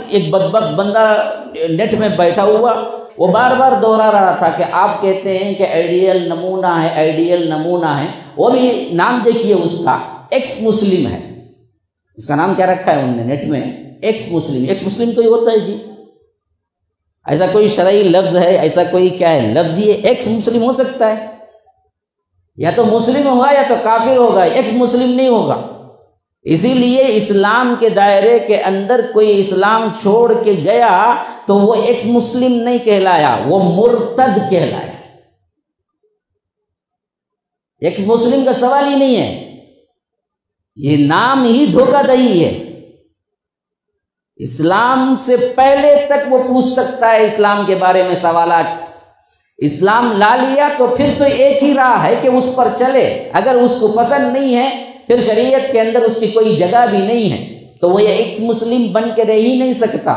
ایک بدبخت بندہ نیٹ میں بیٹھا ہوا وہ بار بار دوہرا رہا تھا کہ آپ کہتے ہیں کہ آئیڈیل نمونہ ہے، آئیڈیل نمونہ ہے. وہ بھی نام دیکھیے اس کا ایکس مسلم ہے. اس کا نام کیا رکھا ہے انہوں نے نیٹ میں؟ ایکس مسلم. ایکس مسلم کوئی ہوتا ہے جی؟ ایسا کوئی شرعی لفظ ہے؟ ایسا کوئی کیا ہے لفظ؟ یہ ایکس مسلم ہو سکتا ہے؟ یا تو مسلم ہوگا یا تو کافر ہوگا، ایکس مسلم نہیں ہوگا. اسی لیے اسلام کے دائرے کے اندر کوئی اسلام چھوڑ کے گیا تو وہ ایکس مسلم نہیں کہلایا، وہ مرتد کہلایا. ایکس مسلم کا سوال ہی نہیں ہے، یہ نام ہی دھوکہ دہی ہے. اسلام سے پہلے تک وہ پوچھ سکتا ہے اسلام کے بارے میں سوالات. اسلام لا لیا تو پھر تو ایک ہی راہ ہے کہ اس پر چلے. اگر اس کو پسند نہیں ہے پھر شریعت کے اندر اس کی کوئی جگہ بھی نہیں ہے تو وہ یہ ایکس مسلم بن کے رہ ہی نہیں سکتا.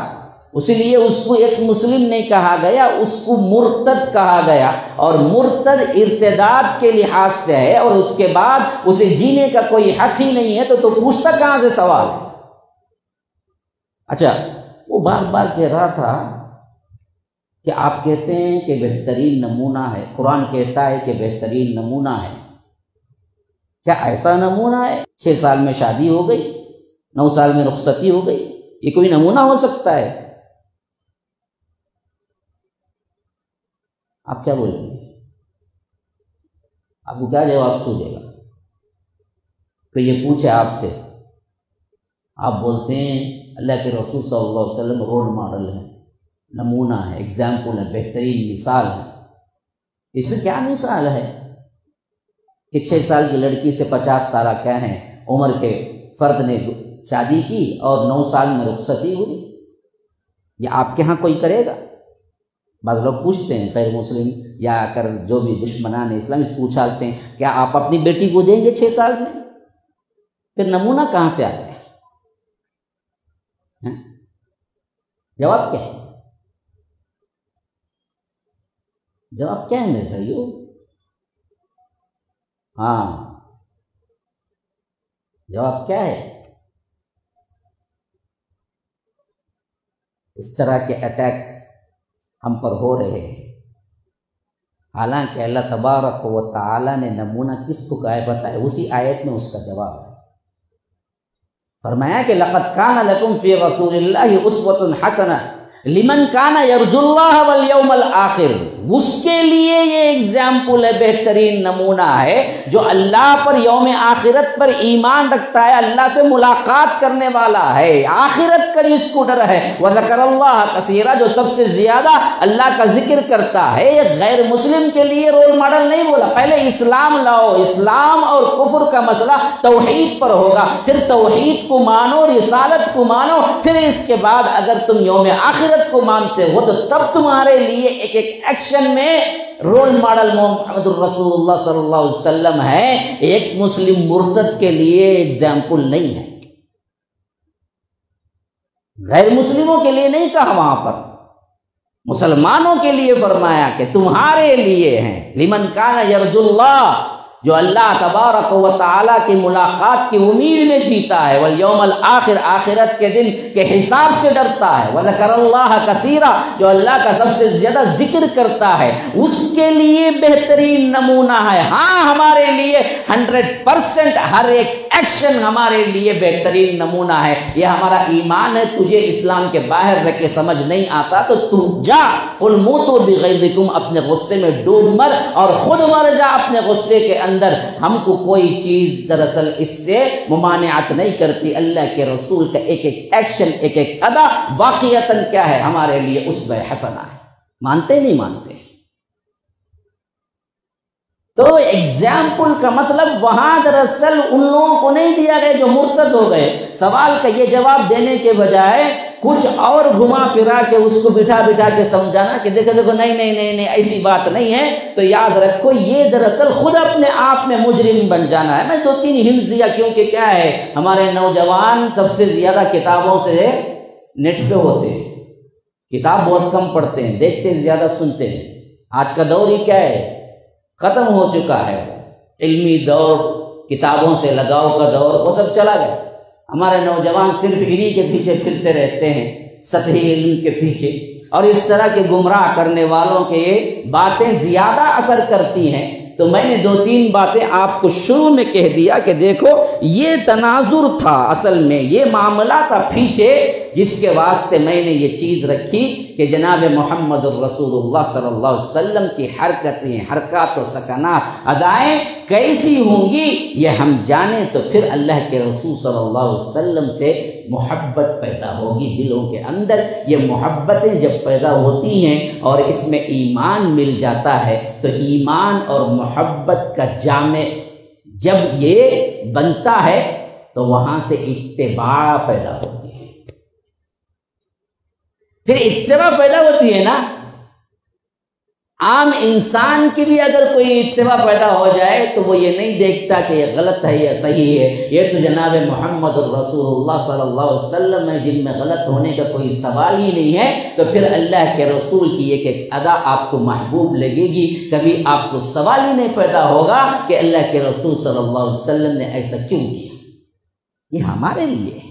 اسی لیے اس کو ایکس مسلم نہیں کہا گیا، اس کو مرتد کہا گیا. اور مرتد ارتداد کے لحاظ سے ہے اور اس کے بعد اسے جینے کا کوئی حق ہی نہیں ہے تو پوچھتا کہاں سے سوال ہے؟ اچھا، وہ بار بار کہہ رہا تھا کہ آپ کہتے ہیں کہ بہترین نمونہ ہے، قرآن کہتا ہے کہ بہترین نمونہ ہے. کیا ایسا نمونہ ہے 6 سال میں شادی ہو گئی، 9 سال میں رخصتی ہو گئی؟ یہ کوئی نمونہ ہو سکتا ہے؟ آپ کیا بولیں گے؟ آپ کو کیا جواب سوچے گا کہ یہ پوچھے آپ سے؟ آپ بولتے ہیں اللہ کے رسول صلی اللہ علیہ وسلم رول ماڈل ہے، نمونہ ہے، ایگزامپل ہے، بہترین مثال ہے. اس میں کیا مثال ہے کہ 6 سال کی لڑکی سے 50 سالہ کیا ہیں عمر کے فرد نے شادی کی اور 9 سال میں رخصتی ہوئی؟ یہ آپ کے ہاں کوئی کرے گا؟ بعض لوگ پوچھتے ہیں غیر مسلم یا کر جو بھی دشمنان اسلام اس کو اچھالتے ہیں، کیا آپ اپنی بیٹی کو دیں گے 6 سال میں؟ پھر نمونہ کہاں سے آتا ہے؟ جواب کیا ہے؟ جواب کیا ہے میرے بھائیو؟ ہاں، جواب کیا ہے؟ اس طرح کے اٹیک ہم پر ہو رہے ہیں، حالانکہ اللہ تبارک و تعالی نے نمونہ کس کو کہا ہے بتایا؟ اسی آیت میں اس کا جواب ہے. فرمایا کہ لقد کان لکم فی رسول اللہ اسوۃ حسنہ لمن کان یرجو اللہ والیوم الآخر. اس کے لیے یہ ایگزامپل ہے، بہترین نمونہ ہے جو اللہ پر، یوم آخرت پر ایمان رکھتا ہے، اللہ سے ملاقات کرنے والا ہے، آخرت کا جس کو ڈر ہے. وذکر اللہ کثیرا، جو سب سے زیادہ اللہ کا ذکر کرتا ہے. یہ غیر مسلم کے لیے رول ماڈل نہیں بولا. پہلے اسلام لاؤ، اسلام اور کفر کا مسئلہ توحید پر ہوگا، پھر توحید کو مانو، رسالت کو مانو، پھر اس کے بعد اگر تم یوم آخرت کو مانتے ہو تو تب تمہارے لیے ایک ایک ایکشن میں رول ماڈل محمد الرسول اللہ صلی اللہ علیہ وسلم ہے. ایکس مسلم مرتد کے لیے ایگزامپل نہیں ہے، غیر مسلموں کے لیے نہیں کہا، وہاں پر مسلمانوں کے لیے فرمایا کہ تمہارے لیے ہیں. لمن کان یرجو اللہ، جو اللہ تبارک و تعالیٰ کی ملاقات کی امید میں جیتا ہے، والیوم الآخر، آخرت کے دن کے حساب سے ڈرتا ہے، وذکر اللہ کثیرا، جو اللہ کا سب سے زیادہ ذکر کرتا ہے، اس کے لیے بہترین نمونہ ہے. ہاں، ہمارے لیے 100% ہر ایک ایکشن ہمارے لیے بہترین نمونہ ہے. یہ ہمارا ایمان ہے. تجھے اسلام کے باہر رہ کے سمجھ نہیں آتا تو تو جا، قل موتوا بغیظکم، اپنے غصے میں ڈوب مر اور خود مر جا اپنے غصے کے اندر. ہم کو کوئی چیز دراصل اس سے ممانعت نہیں کرتی. اللہ کے رسول کا ایک ایک ایکشن، ایک ایک ادا واقعتاً کیا ہے ہمارے لیے اسوہ حسنہ ہے. مانتے نہیں مانتے؟ تو ایگزامپل کا مطلب وہاں دراصل ان لوگوں کو نہیں دیا گیا جو مرتد ہو گئے. سوال کا یہ جواب دینے کے بجائے کچھ اور گھما پھرا کے اس کو بٹھا کے سمجھانا کہ دیکھو نہیں ایسی بات نہیں ہے. تو یاد رکھو یہ دراصل خود اپنے آپ میں مجرم بن جانا ہے. میں 2-3 ہنٹس دیا کیونکہ کیا ہے ہمارے نوجوان سب سے زیادہ کتابوں سے نیٹ پہ ہوتے ہیں، کتاب بہت کم پڑھتے ہیں، دیکھتے زیادہ سنتے ہیں. آج کا دور ہی کیا ہے ختم ہو چکا ہے. علمی دور، کتابوں سے لگاؤ کا دور، وہ سب چلا گیا. ہمارے نوجوان صرف انہی کے پیچھے پھرتے رہتے ہیں. سطحی علم کے پیچھے، اور اس طرح کے گمراہ کرنے والوں کے باتیں زیادہ اثر کرتی ہیں۔ تو میں نے 2-3 باتیں آپ کو شروع میں کہہ دیا کہ دیکھو یہ تناظر تھا، اصل میں یہ معاملہ تھا پیچھے، جس کے واسطے میں نے یہ چیز رکھی کہ جناب محمد الرسول اللہ صلی اللہ علیہ وسلم کی حرکتیں، حرکات و سکنات، ادائیں کیسی ہوں گی یہ ہم جانیں تو پھر اللہ کے رسول صلی اللہ علیہ وسلم سے محبت پیدا ہوگی دلوں کے اندر۔ یہ محبتیں جب پیدا ہوتی ہیں اور اس میں ایمان مل جاتا ہے تو ایمان اور محبت کا جامع جب یہ بنتا ہے تو وہاں سے اتباع پیدا ہوتی ہے۔ پھر اتباع پیدا ہوتی ہے نا، عام انسان کی بھی اگر کوئی اتباع پیدا ہو جائے تو وہ یہ نہیں دیکھتا کہ یہ غلط ہے یا صحیح ہے، یہ تو جناب محمد الرسول اللہ صلی اللہ علیہ وسلم ہے جن میں غلط ہونے کا کوئی سوال ہی نہیں ہے، تو پھر اللہ کے رسول کی ایک ایک ادا آپ کو محبوب لگے گی، کبھی آپ کو سوال ہی نہیں پیدا ہوگا کہ اللہ کے رسول صلی اللہ علیہ وسلم نے ایسا کیوں کیا۔ یہ ہمارے لیے ہے۔